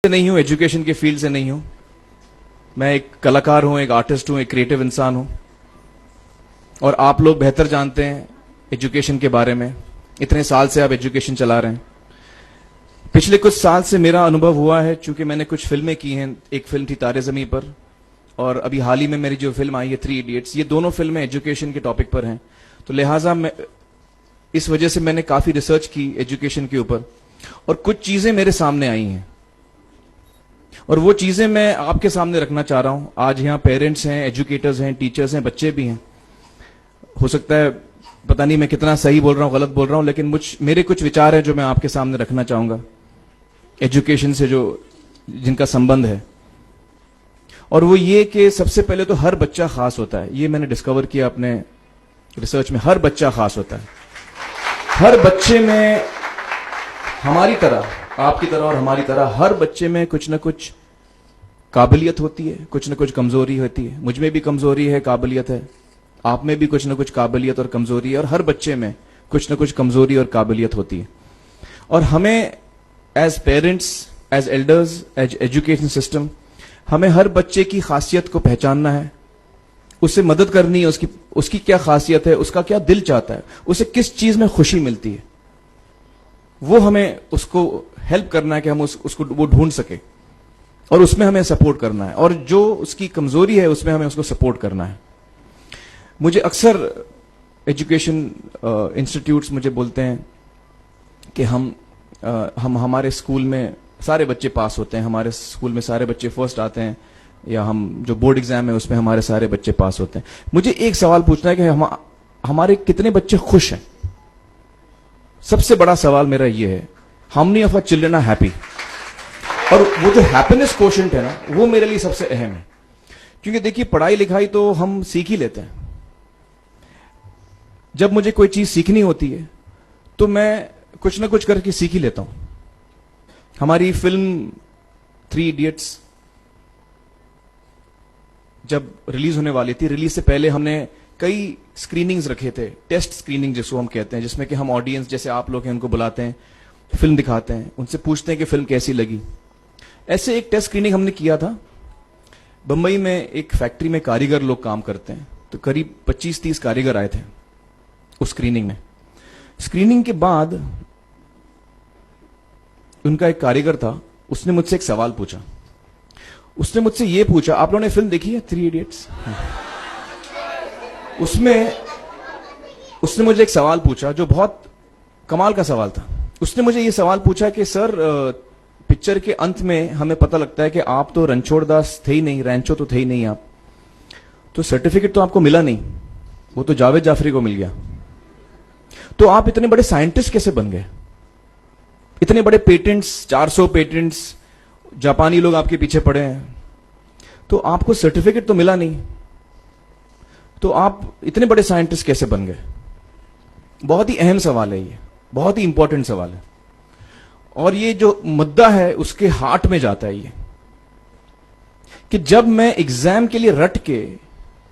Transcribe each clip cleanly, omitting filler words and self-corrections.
से नहीं हूं, एजुकेशन के फील्ड से नहीं हूं। मैं एक कलाकार हूं, एक आर्टिस्ट हूं, एक क्रिएटिव इंसान हूं। और आप लोग बेहतर जानते हैं एजुकेशन के बारे में। इतने साल से आप एजुकेशन चला रहे हैं। पिछले कुछ साल से मेरा अनुभव हुआ है, चूंकि मैंने कुछ फिल्में की हैं। एक फिल्म थी तारे ज़मीं पर, और अभी हाल ही में मेरी जो फिल्म आई है 3 इडियट्स, ये दोनों फिल्में एजुकेशन के टॉपिक पर हैं। तो लिहाजा मैं इस वजह से मैंने काफी रिसर्च की एजुकेशन के ऊपर, और कुछ चीजें मेरे सामने आई हैं, और वो चीजें मैं आपके सामने रखना चाह रहा हूं। आज यहाँ पेरेंट्स हैं, एजुकेटर्स हैं, टीचर्स हैं, बच्चे भी हैं। हो सकता है पता नहीं मैं कितना सही बोल रहा हूं, गलत बोल रहा हूं, लेकिन मेरे कुछ विचार हैं जो मैं आपके सामने रखना चाहूंगा एजुकेशन से जो जिनका संबंध है। और वो ये कि सबसे पहले तो हर बच्चा खास होता है। ये मैंने डिस्कवर किया अपने रिसर्च में। हर बच्चा खास होता है। हर बच्चे में, हमारी तरह, आपकी तरह और हमारी तरह, हर बच्चे में कुछ ना कुछ काबिलियत होती है, कुछ ना कुछ कमजोरी होती है। मुझ में भी कमजोरी है, काबिलियत है। आप में भी कुछ ना कुछ काबिलियत और कमजोरी है, और हर बच्चे में कुछ ना कुछ कमजोरी और काबिलियत होती है। और हमें as parents, as elders, as education system, हमें हर बच्चे की खासियत को पहचानना है, उससे मदद करनी है। उसकी क्या खासियत है, उसका क्या दिल चाहता है, उसे किस चीज में खुशी मिलती है, वो हमें उसको हेल्प करना है कि हम उसको वो ढूंढ सके, और उसमें हमें सपोर्ट करना है। और जो उसकी कमजोरी है उसमें हमें उसको सपोर्ट करना है। मुझे अक्सर एजुकेशन इंस्टीट्यूट्स मुझे बोलते हैं कि हम हमारे स्कूल में सारे बच्चे पास होते हैं, हमारे स्कूल में सारे बच्चे फर्स्ट आते हैं, या हम जो बोर्ड एग्जाम है उसमें हमारे सारे बच्चे पास होते हैं। मुझे एक सवाल पूछना है कि हमारे कितने बच्चे खुश हैं? सबसे बड़ा सवाल मेरा ये है, how many of our children are happy? और वो जो हैप्पीनेस कोशेंट है ना, वो मेरे लिए सबसे अहम है। क्योंकि देखिए, पढ़ाई लिखाई तो हम सीख ही लेते हैं। जब मुझे कोई चीज सीखनी होती है तो मैं कुछ ना कुछ करके सीख ही लेता हूं। हमारी फिल्म 3 इडियट्स जब रिलीज होने वाली थी, रिलीज से पहले हमने कई स्क्रीनिंग्स रखे थे, टेस्ट स्क्रीनिंग जिसको हम कहते हैं, जिसमें कि हम ऑडियंस, जैसे आप लोग हैं, उनको बुलाते हैं, फिल्म दिखाते हैं, उनसे पूछते हैं कि फिल्म कैसी लगी। ऐसे एक टेस्ट स्क्रीनिंग हमने किया था। बंबई में एक फैक्ट्री में कारीगर लोग काम करते हैं, तो करीब 25-30 कारीगर आए थे उस स्क्रीनिंग में। स्क्रीनिंग के बाद उनका एक कारीगर था, उसने मुझसे एक सवाल पूछा। उसने मुझसे ये पूछा, आप लोगों ने फिल्म देखी है 3 इडियट्स? उसमें उसने मुझे एक सवाल पूछा जो बहुत कमाल का सवाल था। उसने मुझे ये सवाल पूछा कि सर, पिक्चर के अंत में हमें पता लगता है कि आप तो रणछोड़ दास थे ही नहीं, रैंचो तो थे ही नहीं आप, तो सर्टिफिकेट तो आपको मिला नहीं, वो तो जावेद जाफरी को मिल गया। तो आप इतने बड़े साइंटिस्ट कैसे बन गए? इतने बड़े पेटेंट्स, 400 पेटेंट्स, जापानी लोग आपके पीछे पड़े हैं, तो आपको सर्टिफिकेट तो मिला नहीं, तो आप इतने बड़े साइंटिस्ट कैसे बन गए? बहुत ही अहम सवाल है ये, बहुत ही इंपॉर्टेंट सवाल है। और ये जो मुद्दा है उसके हार्ट में जाता है ये, कि जब मैं एग्जाम के लिए रट के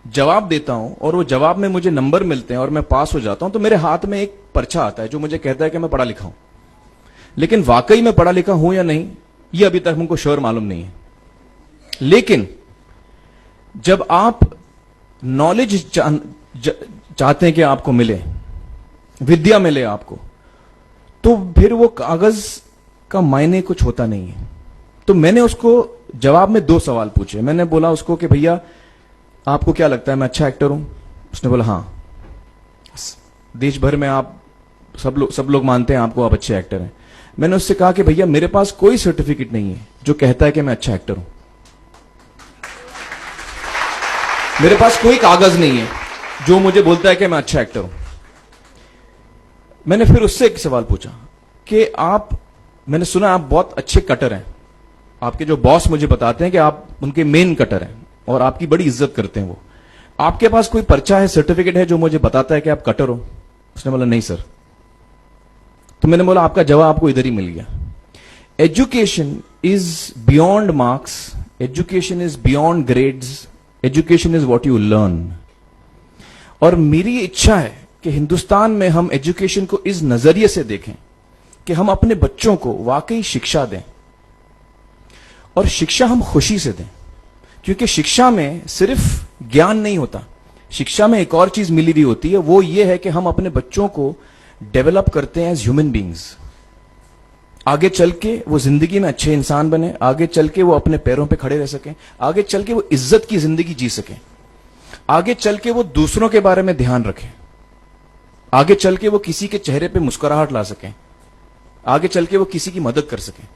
जवाब देता हूं और वो जवाब में मुझे नंबर मिलते हैं और मैं पास हो जाता हूं, तो मेरे हाथ में एक पर्चा आता है जो मुझे कहता है कि मैं पढ़ा लिखा हूं। लेकिन वाकई में पढ़ा लिखा हूं या नहीं, ये अभी तक हमको श्योर मालूम नहीं है। लेकिन जब आप नॉलेज चाहते हैं कि आपको मिले, विद्या मिले आपको, तो फिर वो कागज का मायने कुछ होता नहीं है। तो मैंने उसको जवाब में 2 सवाल पूछे। मैंने बोला उसको कि भैया, आपको क्या लगता है मैं अच्छा एक्टर हूं? उसने बोला हाँ, देश भर में आप सब लोग मानते हैं आपको, आप अच्छे एक्टर हैं। मैंने उससे कहा कि भैया, मेरे पास कोई सर्टिफिकेट नहीं है जो कहता है कि मैं अच्छा एक्टर हूं। मेरे पास कोई कागज नहीं है जो मुझे बोलता है कि मैं अच्छा एक्टर हूं। मैंने फिर उससे एक सवाल पूछा कि मैंने सुना आप बहुत अच्छे कटर हैं, आपके जो बॉस मुझे बताते हैं कि आप उनके मेन कटर हैं और आपकी बड़ी इज्जत करते हैं वो। आपके पास कोई पर्चा है, सर्टिफिकेट है जो मुझे बताता है कि आप कटर हो? उसने बोला नहीं सर। तो मैंने बोला आपका जवाब आपको इधर ही मिल गया। Education is beyond marks, education is beyond grades, education is what you learn. और मेरी इच्छा है कि हिंदुस्तान में हम एजुकेशन को इस नजरिए से देखें कि हम अपने बच्चों को वाकई शिक्षा दें। और शिक्षा हम खुशी से दें, क्योंकि शिक्षा में सिर्फ ज्ञान नहीं होता, शिक्षा में एक और चीज मिली हुई होती है, वो ये है कि हम अपने बच्चों को डेवलप करते हैं एज ह्यूमन बींग्स। आगे चल के वो जिंदगी में अच्छे इंसान बने, आगे चल के वो अपने पैरों पे खड़े रह सकें, आगे चल के वो इज्जत की जिंदगी जी सकें, आगे चल के वो दूसरों के बारे में ध्यान रखें, आगे चल के वो किसी के चेहरे पे मुस्कुराहट ला सकें, आगे चल के वो किसी की मदद कर सकें।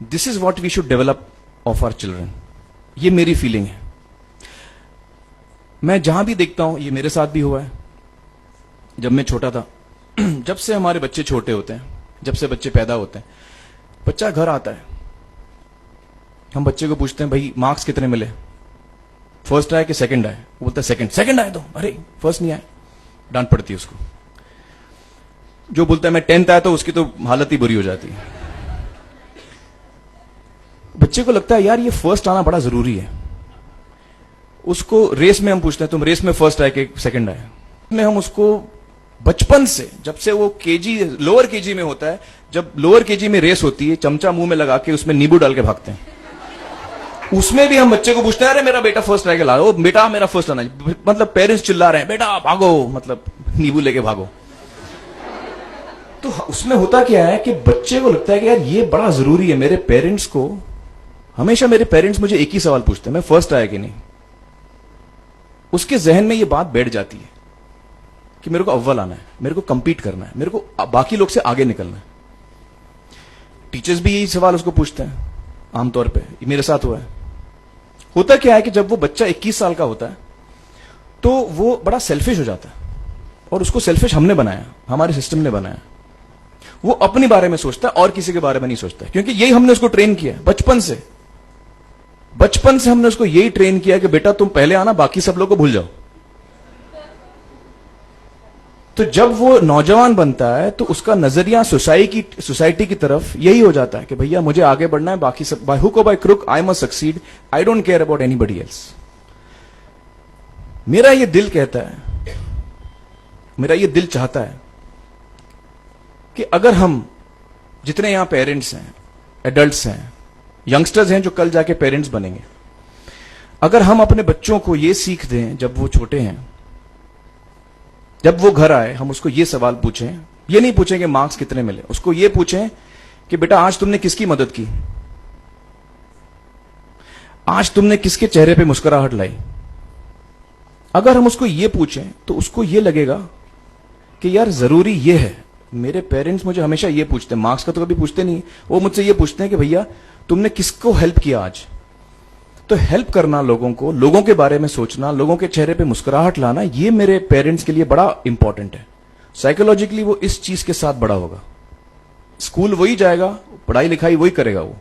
This is what we should develop of our children. ये मेरी फीलिंग है। मैं जहां भी देखता हूं, ये मेरे साथ भी हुआ है जब मैं छोटा था। जब से हमारे बच्चे छोटे होते हैं, जब से बच्चे पैदा होते हैं, बच्चा घर आता है, हम बच्चे को पूछते हैं भाई मार्क्स कितने मिले, फर्स्ट आए कि सेकंड आए? वो बोलता है सेकंड। सेकंड आए तो अरे फर्स्ट नहीं आए, डांट पड़ती है उसको। जो बोलता है मैं 10th आया तो उसकी तो हालत ही बुरी हो जाती है। बच्चे को लगता है यार ये फर्स्ट आना बड़ा जरूरी है। उसको रेस में हम पूछते हैं तुम रेस में फर्स्ट आए कि सेकंड आए? में हम उसको बचपन से, जब से वो केजी लोअर केजी में होता है, जब लोअर केजी में रेस होती है, चमचा मुंह में लगा के उसमें नींबू डाल के भागते हैं। उसमें भी हम बच्चे को पूछते हैं अरे मेरा बेटा फर्स्ट आएगा, ला ओ बेटा मेरा फर्स्ट आना, मतलब पेरेंट्स चिल्ला रहे हैं बेटा भागो, मतलब नींबू लेके भागो। तो उसमें होता क्या है कि बच्चे को लगता है कि यार ये बड़ा जरूरी है। मेरे पेरेंट्स को हमेशा, मेरे पेरेंट्स मुझे एक ही सवाल पूछते हैं, मैं फर्स्ट आया कि नहीं। उसके जहन में ये बात बैठ जाती है कि मेरे को अव्वल आना है, मेरे को कंपीट करना है, मेरे को बाकी लोग से आगे निकलना है। टीचर्स भी यही सवाल उसको पूछते हैं आमतौर पे, मेरे साथ हुआ है। होता क्या है कि जब वो बच्चा 21 साल का होता है तो वो बड़ा सेल्फिश हो जाता है, और उसको सेल्फिश हमने बनाया, हमारे सिस्टम ने बनाया। वो अपने बारे में सोचता है और किसी के बारे में नहीं सोचता, क्योंकि यही हमने उसको ट्रेन किया बचपन से। बचपन से हमने उसको यही ट्रेन किया कि बेटा तुम पहले आना, बाकी सब लोग को भूल जाओ। तो जब वो नौजवान बनता है तो उसका नजरिया सोसाइटी की तरफ यही हो जाता है कि भैया मुझे आगे बढ़ना है, बाकी सब बाय हुक और by crook I must succeed, I don't care about anybody else. मेरा ये दिल कहता है, मेरा ये दिल चाहता है कि अगर हम जितने यहां पेरेंट्स हैं, एडल्ट्स हैं, यंगस्टर्स हैं जो कल जाके पेरेंट्स बनेंगे, अगर हम अपने बच्चों को ये सीख दें जब वो छोटे हैं, जब वो घर आए हम उसको ये सवाल पूछें, ये नहीं पूछें कि मार्क्स कितने मिले, उसको ये पूछें कि बेटा आज तुमने किसकी मदद की, आज तुमने किसके चेहरे पे मुस्कुराहट लाई। अगर हम उसको ये पूछें तो उसको ये लगेगा कि यार जरूरी ये है। मेरे पेरेंट्स मुझे हमेशा ये पूछते हैं, मार्क्स का तो कभी पूछते नहीं, वो मुझसे ये पूछते हैं कि भैया तुमने किसको हेल्प किया आज। तो हेल्प करना लोगों को, लोगों के बारे में सोचना, लोगों के चेहरे पे मुस्कुराहट लाना, ये मेरे पेरेंट्स के लिए बड़ा इंपॉर्टेंट है। साइकोलॉजिकली वो इस चीज के साथ बड़ा होगा। स्कूल वही जाएगा, पढ़ाई लिखाई वही करेगा, वो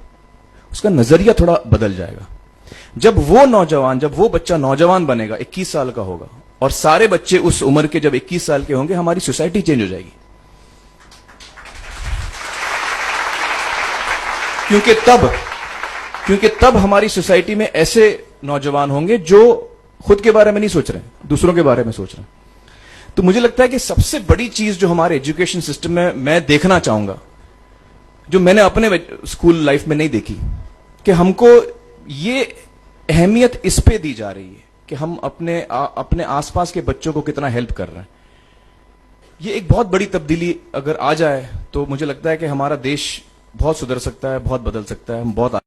उसका नजरिया थोड़ा बदल जाएगा। जब वो बच्चा नौजवान बनेगा, 21 साल का होगा, और सारे बच्चे उस उम्र के जब 21 साल के होंगे, हमारी सोसाइटी चेंज हो जाएगी। क्योंकि तब हमारी सोसाइटी में ऐसे नौजवान होंगे जो खुद के बारे में नहीं सोच रहे, दूसरों के बारे में सोच रहे हैं। तो मुझे लगता है कि सबसे बड़ी चीज जो हमारे एजुकेशन सिस्टम में मैं देखना चाहूंगा, जो मैंने अपने स्कूल लाइफ में नहीं देखी, कि हमको ये अहमियत इस पे दी जा रही है कि हम अपने आसपास के बच्चों को कितना हेल्प कर रहे हैं। ये एक बहुत बड़ी तब्दीली अगर आ जाए तो मुझे लगता है कि हमारा देश बहुत सुधर सकता है, बहुत बदल सकता है, हम बहुत